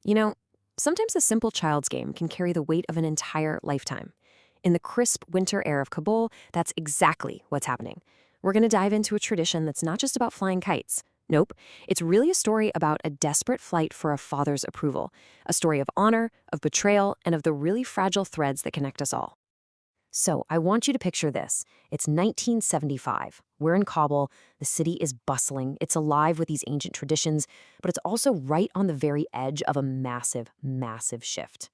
You know, sometimes a simple child's game can carry the weight of an entire lifetime. In the crisp winter air of Kabul, that's exactly what's happening. We're going to dive into a tradition that's not just about flying kites. Nope, it's really a story about a desperate flight for a father's approval, a story of honor, of betrayal, and of the really fragile threads that connect us all. So I want you to picture this. It's 1975. We're in Kabul. The city is bustling. It's alive with these ancient traditions, but it's also right on the very edge of a massive, massive shift.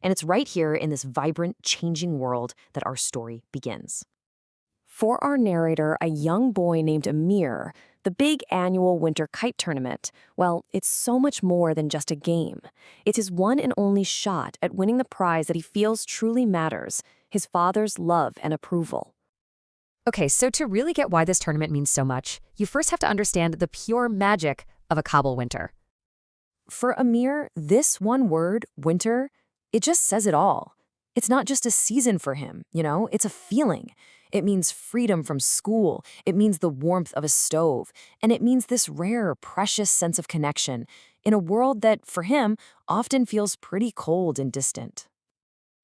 And it's right here in this vibrant, changing world that our story begins. For our narrator, a young boy named Amir, the big annual winter kite tournament, well, it's so much more than just a game. It's his one and only shot at winning the prize that he feels truly matters, his father's love and approval. Okay, so to really get why this tournament means so much, you first have to understand the pure magic of a Kabul winter. For Amir, this one word, winter, it just says it all. It's not just a season for him, it's a feeling. It means freedom from school, it means the warmth of a stove, and it means this rare, precious sense of connection in a world that, for him, often feels pretty cold and distant.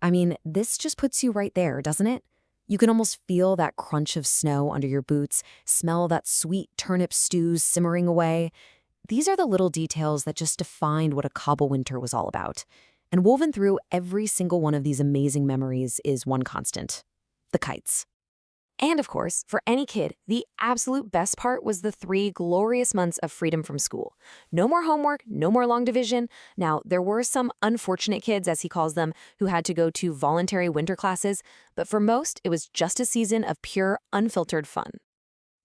I mean, this just puts you right there, doesn't it? You can almost feel that crunch of snow under your boots, smell that sweet turnip stews simmering away. These are the little details that just defined what a Kabul winter was all about. And woven through every single one of these amazing memories is one constant: the kites. And of course, for any kid, the absolute best part was the 3 glorious months of freedom from school. No more homework, no more long division. Now, there were some unfortunate kids, as he calls them, who had to go to voluntary winter classes, but for most, it was just a season of pure, unfiltered fun.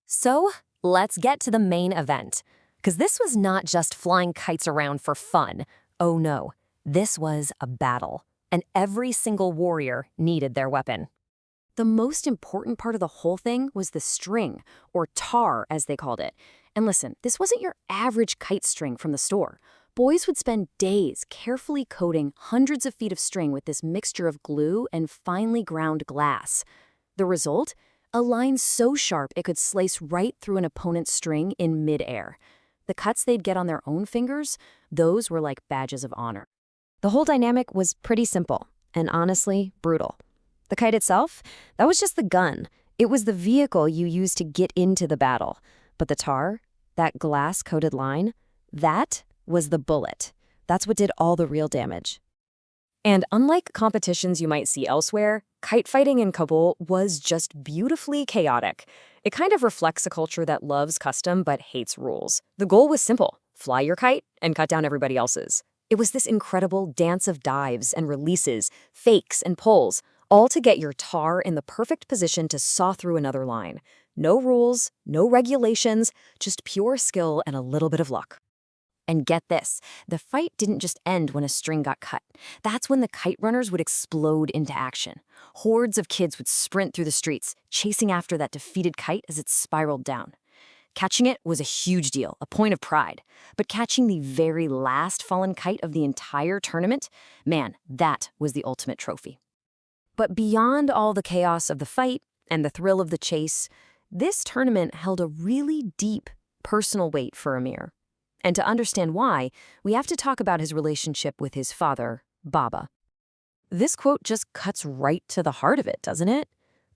So, let's get to the main event. Because this was not just flying kites around for fun. Oh no, this was a battle, and every single warrior needed their weapon. The most important part of the whole thing was the string, or tar as they called it. And listen, this wasn't your average kite string from the store. Boys would spend days carefully coating hundreds of feet of string with this mixture of glue and finely ground glass. The result? A line so sharp it could slice right through an opponent's string in midair. The cuts they'd get on their own fingers, those were like badges of honor. The whole dynamic was pretty simple, and honestly, brutal. The kite itself, that was just the gun. It was the vehicle you used to get into the battle. But the tar, that glass-coated line, that was the bullet. That's what did all the real damage. And unlike competitions you might see elsewhere, kite fighting in Kabul was just beautifully chaotic. It kind of reflects a culture that loves custom but hates rules. The goal was simple: fly your kite and cut down everybody else's. It was this incredible dance of dives and releases, fakes and pulls, all to get your tar in the perfect position to saw through another line. No rules, no regulations, just pure skill and a little bit of luck. And get this, the fight didn't just end when a string got cut. That's when the kite runners would explode into action. Hordes of kids would sprint through the streets, chasing after that defeated kite as it spiraled down. Catching it was a huge deal, a point of pride. But catching the very last fallen kite of the entire tournament, man, that was the ultimate trophy. But beyond all the chaos of the fight and the thrill of the chase, this tournament held a really deep, personal weight for Amir. And to understand why, we have to talk about his relationship with his father, Baba. This quote just cuts right to the heart of it, doesn't it?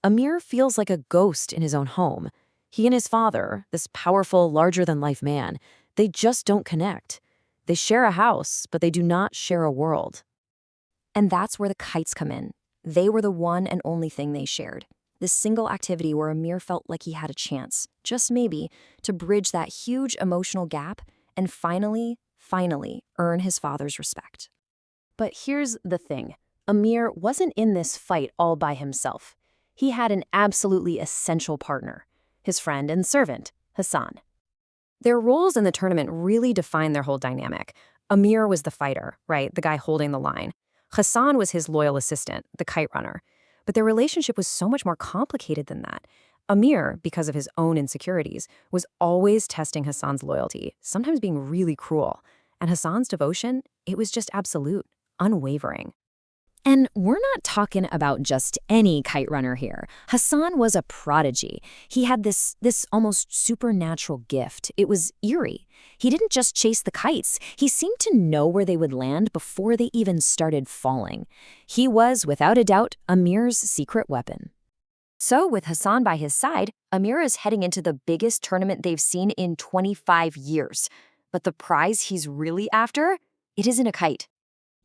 Amir feels like a ghost in his own home. He and his father, this powerful, larger-than-life man, they just don't connect. They share a house, but they do not share a world. And that's where the kites come in. They were the one and only thing they shared. This single activity where Amir felt like he had a chance, just maybe, to bridge that huge emotional gap and finally earn his father's respect. But here's the thing. Amir wasn't in this fight all by himself. He had an absolutely essential partner, his friend and servant, Hassan. Their roles in the tournament really defined their whole dynamic. Amir was the fighter, right? The guy holding the line. Hassan was his loyal assistant, the kite runner. But their relationship was so much more complicated than that. Amir, because of his own insecurities, was always testing Hassan's loyalty, sometimes being really cruel. And Hassan's devotion, it was just absolute, unwavering. And we're not talking about just any kite runner here. Hassan was a prodigy. He had this almost supernatural gift. It was eerie. He didn't just chase the kites. He seemed to know where they would land before they even started falling. He was, without a doubt, Amir's secret weapon. So, with Hassan by his side, Amir is heading into the biggest tournament they've seen in 25 years. But the prize he's really after? It isn't a kite.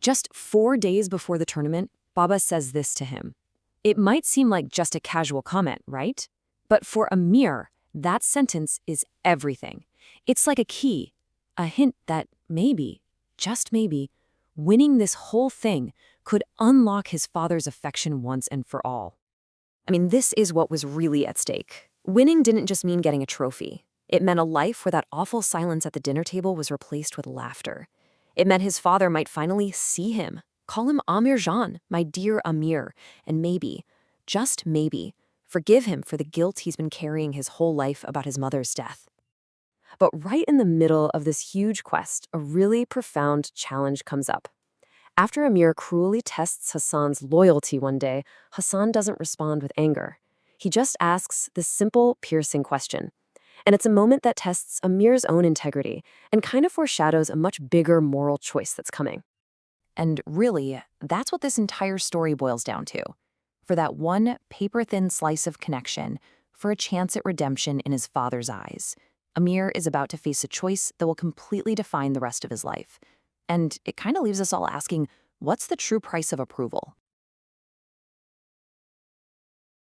Just 4 days before the tournament, Baba says this to him. It might seem like just a casual comment, right? But for Amir, that sentence is everything. It's like a key, a hint that maybe, just maybe, winning this whole thing could unlock his father's affection once and for all. I mean, this is what was really at stake. Winning didn't just mean getting a trophy. It meant a life where that awful silence at the dinner table was replaced with laughter. It meant his father might finally see him, call him Amir Jan, my dear Amir, and maybe, just maybe, forgive him for the guilt he's been carrying his whole life about his mother's death. But right in the middle of this huge quest, a really profound challenge comes up. After Amir cruelly tests Hassan's loyalty one day, Hassan doesn't respond with anger. He just asks this simple, piercing question. And it's a moment that tests Amir's own integrity and kind of foreshadows a much bigger moral choice that's coming. And really, that's what this entire story boils down to. For that one paper-thin slice of connection, for a chance at redemption in his father's eyes, Amir is about to face a choice that will completely define the rest of his life. And it kind of leaves us all asking, what's the true price of approval?